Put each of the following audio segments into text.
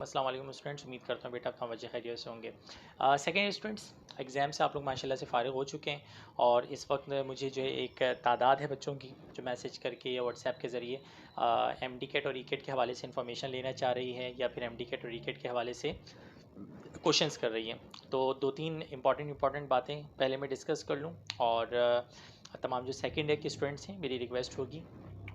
अस्सलाम वालेकुम स्टूडेंट्स, उम्मीद करता हूँ बेटा आप मज़े खैरियत से होंगे। सेकेंड स्टूडेंट्स, एग्ज़ाम से आप लोग माशाल्लाह से फ़ारिग हो चुके हैं और इस वक्त मुझे जो है एक तादाद है बच्चों की जो मैसेज करके या व्हाट्सएप के ज़रिए एम डी कैट और ई कैट के हवाले से इंफॉर्मेशन लेना चाह रही है या फिर एम डी कैट और ई कैट के हवाले से क्वेश्चंस कर रही हैं। तो दो तीन इंपॉर्टेंट बातें पहले मैं डिस्कस कर लूँ और तमाम जो सेकेंड ईयर के स्टूडेंट्स हैं मेरी रिक्वेस्ट होगी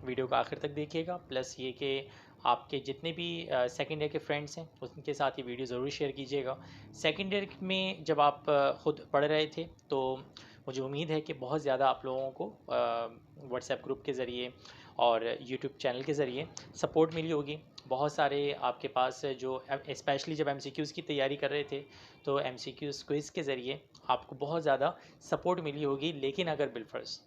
वीडियो को आखिर तक देखिएगा। प्लस ये कि आपके जितने भी सेकेंड ईयर के फ्रेंड्स हैं उनके साथ ये वीडियो ज़रूर शेयर कीजिएगा। सेकेंड ईयर में जब आप ख़ुद पढ़ रहे थे तो मुझे उम्मीद है कि बहुत ज़्यादा आप लोगों को व्हाट्सएप ग्रुप के ज़रिए और यूट्यूब चैनल के ज़रिए सपोर्ट मिली होगी। बहुत सारे आपके पास जो स्पेशली जब एमसीक्यूज़ की तैयारी कर रहे थे तो एमसीक्यूज़ क्विज़ के ज़रिए आपको बहुत ज़्यादा सपोर्ट मिली होगी। लेकिन अगर बिलफर्ज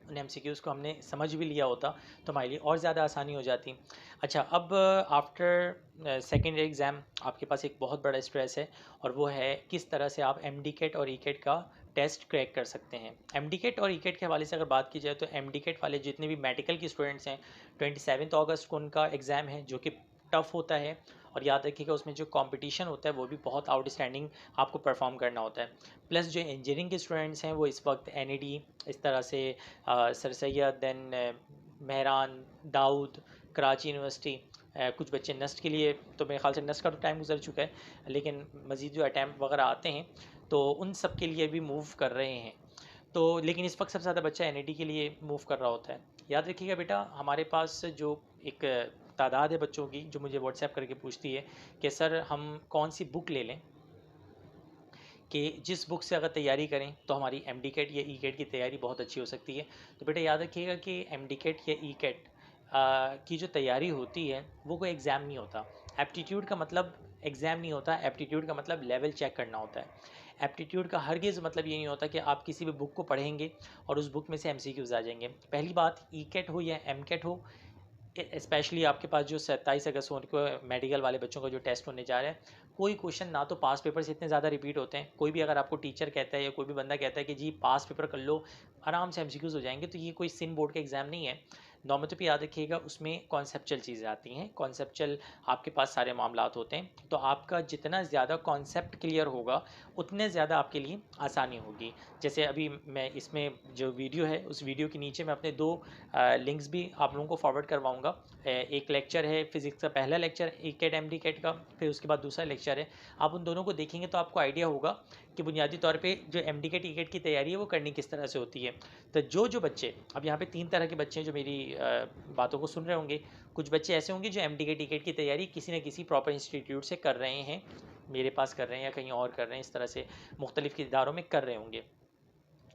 उन एमसीक्यूज़ को हमने समझ भी लिया होता तो हमारे लिए और ज़्यादा आसानी हो जाती। अच्छा, अब आफ्टर सेकेंड एग्ज़ाम आपके पास एक बहुत बड़ा स्ट्रेस है और वो है किस तरह से आप एम डी कैट और ई कैट का टेस्ट क्रैक कर सकते हैं। एम डी कैट और ई कैट के हवाले से अगर बात की जाए तो एम डी कैट वाले जितने भी मेडिकल के स्टूडेंट्स हैं 27 अगस्त को उनका एग्ज़ाम है जो कि टफ़ होता है। और याद रखिएगा उसमें जो कंपटीशन होता है वो भी बहुत आउटस्टैंडिंग आपको परफॉर्म करना होता है। प्लस जो इंजीनियरिंग के स्टूडेंट्स हैं वो इस वक्त एन इस तरह से sir Syed then Mehran Dawood Karachi university कुछ बच्चे नस्ट के लिए, तो मेरे ख्याल से नस्ट का तो टाइम गुजर चुका है, लेकिन मज़ीद जो अटैम्प्ट वगैरह आते हैं तो उन सब के लिए भी मूव कर रहे हैं। तो लेकिन इस वक्त सबसे ज़्यादा बच्चा एन के लिए मूव कर रहा होता है। याद रखिएगा बेटा, हमारे पास जो एक तादाद है बच्चों की जो मुझे व्हाट्सएप करके पूछती है कि सर हम कौन सी बुक ले लें, कि जिस बुक से अगर तैयारी करें तो हमारी एम डी कैट या ई कैट की तैयारी बहुत अच्छी हो सकती है। तो बेटा याद रखिएगा कि एम डी कैट या ई कैट की जो तैयारी होती है वो कोई एग्ज़ाम नहीं होता। एप्टीट्यूड का मतलब एग्ज़ाम नहीं होता, एप्टीट्यूड का मतलब लेवल चेक करना होता है। एप्टीट्यूड का हरगिज़ मतलब ये नहीं होता कि आप किसी भी बुक को पढ़ेंगे और उस बुक में से एमसीक्यूज़ आ जाएंगे। पहली बात, ई कैट हो या एम कैट हो, स्पेशली आपके पास जो 27 अगस्त को मेडिकल वाले बच्चों का जो टेस्ट होने जा रहा है, कोई क्वेश्चन ना तो पास पेपर से इतने ज़्यादा रिपीट होते हैं। कोई भी अगर आपको टीचर कहता है या कोई भी बंदा कहता है कि जी पास पेपर कर लो आराम से एमसीक्यूज़ हो जाएंगे, तो ये कोई सिन बोर्ड का एग्ज़ाम नहीं है। नॉर्मल पे याद रखिएगा उसमें कॉन्सेप्चुअल चीज़ें आती हैं, कॉन्सेप्चुअल आपके पास सारे मामलात होते हैं। तो आपका जितना ज़्यादा कॉन्सेप्ट क्लियर होगा उतने ज़्यादा आपके लिए आसानी होगी। जैसे अभी मैं इसमें जो वीडियो है उस वीडियो के नीचे मैं अपने दो लिंक्स भी आप लोगों को फॉरवर्ड करवाऊँगा। एक लेक्चर है फिज़िक्स का, पहला lecture ECAT MDCAT का, फिर उसके बाद दूसरा लेक्चर है। आप उन दोनों को देखेंगे तो आपको आइडिया होगा कि बुनियादी तौर पे जो MDCAT ECAT की तैयारी है वो करनी किस तरह से होती है। तो जो बच्चे, अब यहाँ पे 3 तरह के बच्चे हैं जो मेरी बातों को सुन रहे होंगे। कुछ बच्चे ऐसे होंगे जो MDCAT ECAT की तैयारी किसी न किसी प्रॉपर इंस्टीट्यूट से कर रहे हैं, मेरे पास कर रहे हैं या कहीं और कर रहे हैं, इस तरह से मुख्तलिफ इदारों में कर रहे होंगे।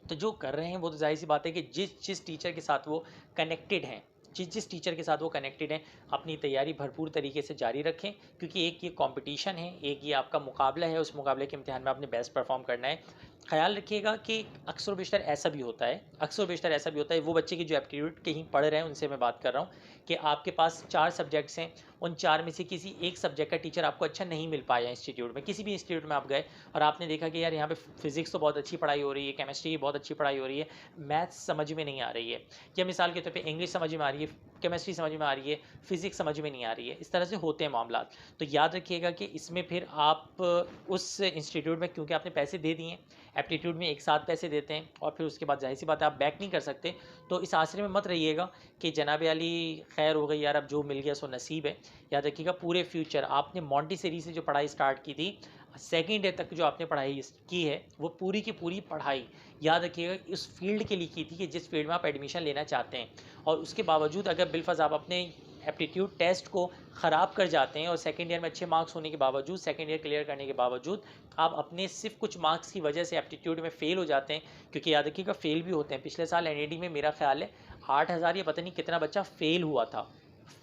तो जो कर रहे हैं वो तो जाहिर सी बात है कि जिस जिस टीचर के साथ वो कनेक्टेड हैं, जिस टीचर के साथ वो कनेक्टेड हैं, अपनी तैयारी भरपूर तरीके से जारी रखें। क्योंकि एक ये कंपटीशन है, एक ये आपका मुकाबला है, उस मुकाबले के इम्तिहान में आपने बेस्ट परफॉर्म करना है। ख्याल रखिएगा कि अक्सर बेशतर ऐसा भी होता है, वो बच्चे की जो एप्टीट्यूड कहीं पढ़ रहे हैं उनसे मैं बात कर रहा हूँ कि आपके पास 4 सब्जेक्ट्स हैं, उन 4 में से किसी एक सब्जेक्ट का टीचर आपको अच्छा नहीं मिल पाया इंस्टीट्यूट में, किसी भी इंस्टीट्यूट में आप गए और आपने देखा कि यार यहाँ पे फिज़िक्स तो बहुत अच्छी पढ़ाई हो रही है, केमिस्ट्री की बहुत अच्छी पढ़ाई हो रही है, मैथ्स समझ में नहीं आ रही है, या मिसाल के तौर पे इंग्लिश समझ में आ रही है, केमिस्ट्री समझ में आ रही है, फिज़िक्स समझ में नहीं आ रही है, इस तरह से होते हैं मामला। तो याद रखिएगा कि इसमें फिर आप उस इंस्टीट्यूट में, क्योंकि आपने पैसे दे दिए, एप्टीट्यूड में एक साथ पैसे देते हैं और फिर उसके बाद जाहिर सी बात है आप बैक नहीं कर सकते, तो इस आसरे में मत रहिएगा कि जनाब अली खैर हो गई यार, अब जो मिल गया सो नसीब है। याद रखिएगा पूरे फ्यूचर आपने मॉन्टेसरी से जो पढ़ाई स्टार्ट की थी, सेकेंड ईयर तक जो आपने पढ़ाई की है वो पूरी की पूरी पढ़ाई याद रखिएगा उस फील्ड के लिए की थी कि जिस फील्ड में आप एडमिशन लेना चाहते हैं। और उसके बावजूद अगर बिलफर्ज आप अपने एप्टीट्यूड टेस्ट को ख़राब कर जाते हैं और सेकेंड ईयर में अच्छे मार्क्स होने के बावजूद, सेकेंड ईयर क्लियर करने के बावजूद आप अपने सिर्फ कुछ मार्क्स की वजह से एप्टीट्यूड में फ़ेल हो जाते हैं, क्योंकि याद रखिएगा फ़ेल भी होते हैं। पिछले साल एनईडी में मेरा ख्याल है 8,000 या पता नहीं कितना बच्चा फ़ेल हुआ था,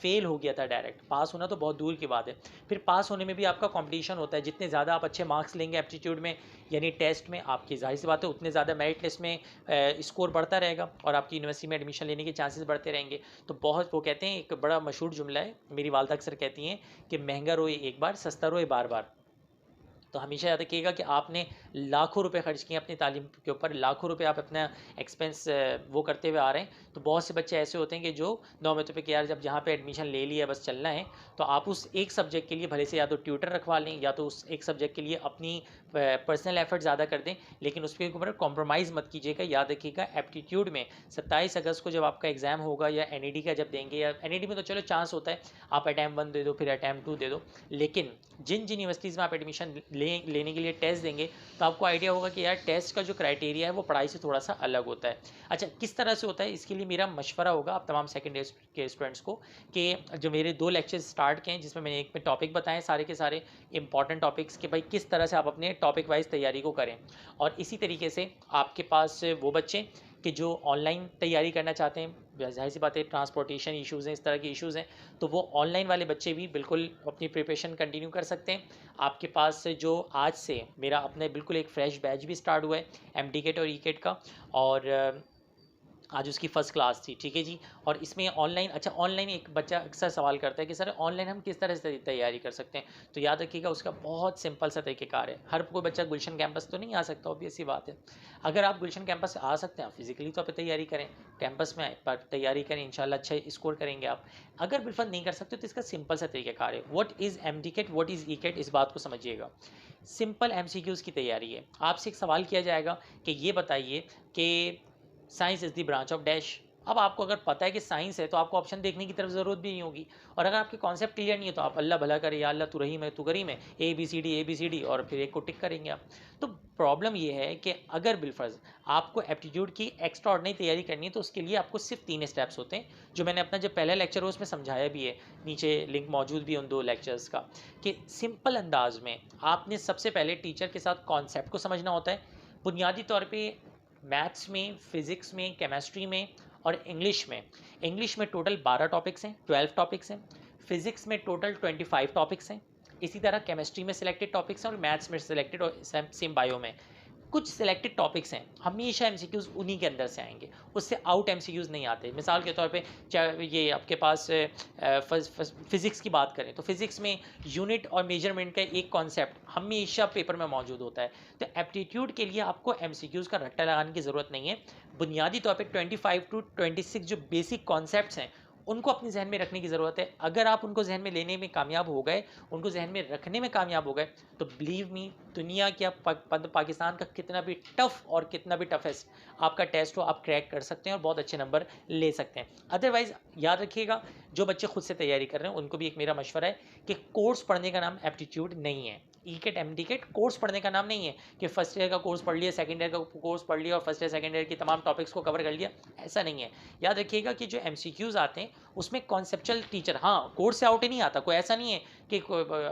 फ़ेल हो गया था डायरेक्ट। पास होना तो बहुत दूर की बात है। फिर पास होने में भी आपका कंपटीशन होता है, जितने ज़्यादा आप अच्छे मार्क्स लेंगे एप्टीट्यूड में यानी टेस्ट में, आपकी जाहिर सी बात है उतने ज़्यादा मेरिट लिस्ट में स्कोर बढ़ता रहेगा और आपकी यूनिवर्सिटी में एडमिशन लेने के चांसेस बढ़ते रहेंगे। तो बहुत, वो कहते हैं, एक बड़ा मशहूर जुमला है, मेरी वालदा अक्सर कहती हैं कि महंगा रोए एक बार, सस्ता रोए बार बार। तो हमेशा याद रखिएगा कि आपने लाखों रुपए खर्च किए अपनी तालीम के ऊपर, लाखों रुपए आप अपना एक्सपेंस वो करते हुए आ रहे हैं। तो बहुत से बच्चे ऐसे होते हैं कि जो नौमियों पे कि यार जब जहाँ पे एडमिशन ले लिया बस चलना है, तो आप उस एक सब्जेक्ट के लिए भले से या तो ट्यूटर रखवा लें या तो उस एक सब्जेक्ट के लिए अपनी पर्सनल एफर्ट ज़्यादा कर दें, लेकिन उसके ऊपर कॉम्प्रोमाइज़ मत कीजिएगा। याद रखिएगा एप्टीट्यूड में 27 अगस्त को जब आपका एग्ज़ाम होगा या एनईडी का जब देंगे, या एनईडी में तो चलो चांस होता है आप अटैम्प्ट 1 दे दो फिर अटैम्प्ट 2 दे दो, लेकिन जिन जिन यूनिवर्सिटीज़ में आप एडमिशन लेने के लिए टेस्ट देंगे तो आपको आइडिया होगा कि यार टेस्ट का जो क्राइटेरिया है वो पढ़ाई से थोड़ा सा अलग होता है। अच्छा, किस तरह से होता है, इसके लिए मेरा मशवरा होगा आप तमाम सेकेंड ईयर के स्टूडेंट्स को कि जो मेरे 2 लेक्चर्स स्टार्ट किए हैं जिसमें मैंने एक में टॉपिक बताएं सारे के सारे इंपॉर्टेंट टॉपिक्स कि भाई किस तरह से आप अपने टॉपिक वाइज तैयारी को करें। और इसी तरीके से आपके पास वो बच्चे कि जो ऑनलाइन तैयारी करना चाहते हैं, ज़ाहिर सी बात है ट्रांसपोर्टेशन इश्यूज़ हैं, इस तरह के इश्यूज़ हैं, तो वो ऑनलाइन वाले बच्चे भी बिल्कुल अपनी प्रिपरेशन कंटिन्यू कर सकते हैं। आपके पास से जो आज से मेरा अपने बिल्कुल एक फ्रेश बैच भी स्टार्ट हुआ है एमडीकेट और ईकेट का, और आज उसकी फ़र्स्ट क्लास थी, ठीक है जी। और इसमें ऑनलाइन, अच्छा ऑनलाइन एक बच्चा अक्सर सवाल करता है कि सर ऑनलाइन हम किस तरह से तैयारी कर सकते हैं, तो याद रखिएगा उसका बहुत सिंपल सा तरीक़ेकार है। हर कोई बच्चा गुलशन कैंपस तो नहीं आ सकता, ऑब्वियस सी बात है। अगर आप गुलशन कैंपस आ सकते हैं, फिजिकली तो आप तैयारी करें, कैंपस में आए पर तैयारी करें, इंशाल्लाह अच्छा स्कोर करेंगे आप। अगर बिल्कुल नहीं कर सकते तो इसका सिंपल सा तरीक़ेकार है। व्हाट इज़ एमडीकेट, व्हाट इज़ ईकेट, इस बात को समझिएगा। सिंपल एमसीक्यूज़ की तैयारी है। आपसे एक सवाल किया जाएगा कि ये बताइए कि science is the branch of dash. अब आपको अगर पता है कि साइंस है तो आपको ऑप्शन देखने की तरफ ज़रूरत भी नहीं होगी, और अगर आपके कॉन्सेप्ट क्लियर नहीं है तो आप अल्लाह भला करे, या अल्लाह तू रहीम है तू करीम है, ABCD और फिर एक को टिक करेंगे आप। तो प्रॉब्लम ये है कि अगर बिलफर्ज आपको एप्टीट्यूड की एक्स्ट्रा ऑर्डिनरी तैयारी करनी है तो उसके लिए आपको सिर्फ 3 स्टेप्स होते हैं, जो मैंने अपना जो पहला लेक्चर हो उसमें समझाया भी है, नीचे लिंक मौजूद भी है उन 2 लेक्चर्स का। कि सिंपल अंदाज में आपने सबसे पहले टीचर के साथ कॉन्सेप्ट को समझना होता है। बुनियादी तौर पे मैथ्स में, फिज़िक्स में, केमिस्ट्री में और इंग्लिश में टोटल 12 टॉपिक्स हैं, 12 टॉपिक्स हैं। फिज़िक्स में टोटल 25 टॉपिक्स हैं। इसी तरह केमिस्ट्री में सिलेक्टेड टॉपिक्स हैं और मैथ्स में सिलेक्टेड, और सेम बायो में कुछ सिलेक्टेड टॉपिक्स हैं। हमेशा एमसीक्यूज़ उन्हीं के अंदर से आएंगे, उससे आउट एमसीक्यूज़ नहीं आते। मिसाल के तौर पे चाहे ये आपके पास फिज़िक्स की बात करें तो फिज़िक्स में यूनिट और मेजरमेंट का एक कॉन्सेप्ट हमेशा पेपर में मौजूद होता है। तो एप्टीट्यूड के लिए आपको एमसीक्यूज़ का रट्टा लगाने की ज़रूरत नहीं है। बुनियादी तौर पे 25 टू 26 जो बेसिक कॉन्सेप्ट्स हैं उनको अपने जहन में रखने की ज़रूरत है। अगर आप उनको जहन में लेने में कामयाब हो गए, उनको जहन में रखने में कामयाब हो गए, तो बिलीव मी दुनिया क्या पाकिस्तान का कितना भी टफ़ और कितना भी टफेस्ट आपका टेस्ट हो आप क्रैक कर सकते हैं और बहुत अच्छे नंबर ले सकते हैं। अदरवाइज़ याद रखिएगा, जो बच्चे खुद से तैयारी कर रहे हैं उनको भी एक मेरा मशवरा है कि कोर्स पढ़ने का नाम एप्टीट्यूड नहीं है। ईकेट एमडीकेट कोर्स पढ़ने का नाम नहीं है कि फर्स्ट ईयर का कोर्स पढ़ लिया, सेकंड ईयर का कोर्स पढ़ लिया और फर्स्ट ईयर सेकंड ईयर की तमाम टॉपिक्स को कवर कर लिया, ऐसा नहीं है। याद रखिएगा कि जो एमसीक्यूज़ आते हैं उसमें कॉन्सेप्चुअल टीचर, हाँ कोर्स से आउट ही नहीं आता, कोई ऐसा नहीं है कि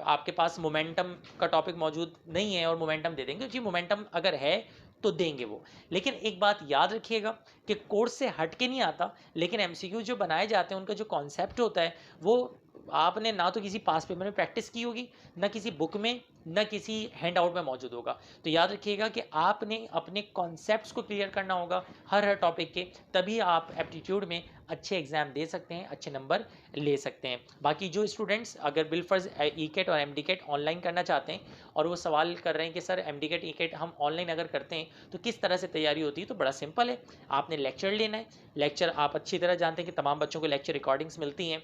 आपके पास मोमेंटम का टॉपिक मौजूद नहीं है और मोमेंटम दे देंगे जी, मोमेंटम अगर है तो देंगे वो। लेकिन एक बात याद रखिएगा कि कोर्स से हट के नहीं आता, लेकिन एमसीक्यू जो बनाए जाते हैं उनका जो कॉन्सेप्ट होता है वो आपने ना तो किसी पास पेपर में प्रैक्टिस की होगी, ना किसी बुक में, ना किसी हैंड आउट में मौजूद होगा। तो याद रखिएगा कि आपने अपने कॉन्सेप्ट्स को क्लियर करना होगा हर टॉपिक के, तभी आप एप्टीट्यूड में अच्छे एग्जाम दे सकते हैं, अच्छे नंबर ले सकते हैं। बाकी जो स्टूडेंट्स अगर बिलफर्ज ईकेट और एमडीकेट ऑनलाइन करना चाहते हैं और वो सवाल कर रहे हैं कि सर एमडीकेट ईकेट हम ऑनलाइन अगर करते हैं तो किस तरह से तैयारी होती है, तो बड़ा सिंपल है। आपने लेक्चर लेना है, लेक्चर आप अच्छी तरह जानते हैं कि तमाम बच्चों को लेक्चर रिकॉर्डिंग्स मिलती हैं।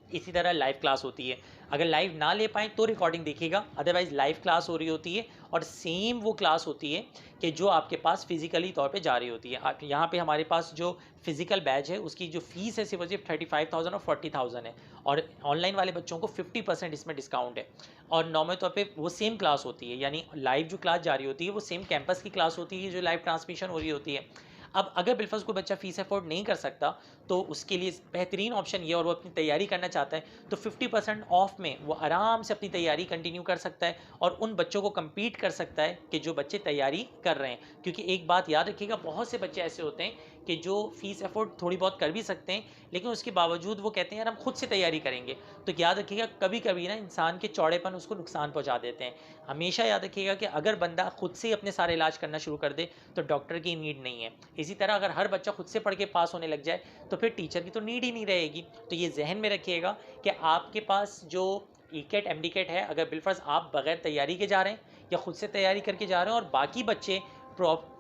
इसी तरह लाइव क्लास होती है, अगर लाइव ना ले पाएँ तो रिकॉर्डिंग देखिएगा, अदरवाइज़ लाइव क्लास हो रही होती है और सेम वो क्लास होती है कि जो आपके पास फिजिकली तौर पे जा रही होती है। यहाँ पे हमारे पास जो फिजिकल बैच है उसकी जो फीस है सिर्फ 35,000 और 40,000 है, और ऑनलाइन वाले बच्चों को 50% इसमें डिस्काउंट है। और नॉर्मल तौर पे वो सेम क्लास होती है, यानी लाइव जो क्लास जा रही होती है वो सेम कैंपस की क्लास होती है जो लाइव ट्रांसमिशन हो रही होती है। अब अगर बिलफर्ज कोई बच्चा फ़ीस अफोर्ड नहीं कर सकता तो उसके लिए बेहतरीन ऑप्शन ये, और वो अपनी तैयारी करना चाहता है, तो 50% ऑफ में वो आराम से अपनी तैयारी कंटिन्यू कर सकता है और उन बच्चों को compete कर सकता है कि जो बच्चे तैयारी कर रहे हैं। क्योंकि एक बात याद रखिएगा, बहुत से बच्चे ऐसे होते हैं कि जो फ़ीस अफोर्ड थोड़ी बहुत कर भी सकते हैं, लेकिन उसके बावजूद वो कहते हैं यार हम खुद से तैयारी करेंगे। तो याद रखिएगा कभी कभी ना इंसान के चौड़ेपन उसको नुकसान पहुंचा देते हैं। हमेशा याद रखिएगा कि अगर बंदा खुद से ही अपने सारे इलाज करना शुरू कर दे तो डॉक्टर की नीड नहीं है। इसी तरह अगर हर बच्चा खुद से पढ़ के पास होने लग जाए तो फिर टीचर की तो नीड ही नहीं रहेगी। तो ये जहन में रखिएगा कि आपके पास जो ई-कैट एमडी-कैट है, अगर बिलफर्ज आप बगैर तैयारी के जा रहे हैं या खुद से तैयारी करके जा रहे हैं और बाकी बच्चे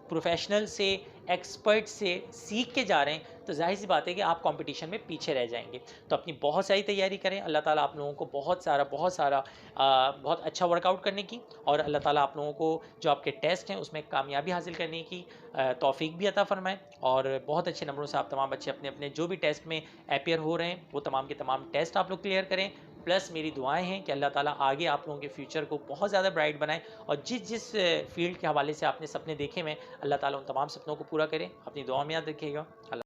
प्रोफेशनल से, एक्सपर्ट से सीख के जा रहे हैं, तो जाहिर सी बात है कि आप कंपटीशन में पीछे रह जाएंगे। तो अपनी बहुत सारी तैयारी करें, अल्लाह ताला आप लोगों को बहुत सारा बहुत अच्छा वर्कआउट करने की, और अल्लाह ताला आप लोगों को जो आपके टेस्ट हैं उसमें कामयाबी हासिल करने की तौफीक भी अता फरमाए, और बहुत अच्छे नंबरों से आप तमाम बच्चे अपने अपने जो भी टेस्ट में अपियर हो रहे हैं वो तमाम के तमाम टेस्ट आप लोग क्लियर करें। प्लस मेरी दुआएं हैं कि अल्लाह ताला आगे आप लोगों के फ्यूचर को बहुत ज़्यादा ब्राइट बनाए, और जिस जिस फील्ड के हवाले से आपने सपने देखे हुए हैं, अल्लाह ताला उन तमाम सपनों को पूरा करे। अपनी दुआ में याद रखिएगा। अल्लाह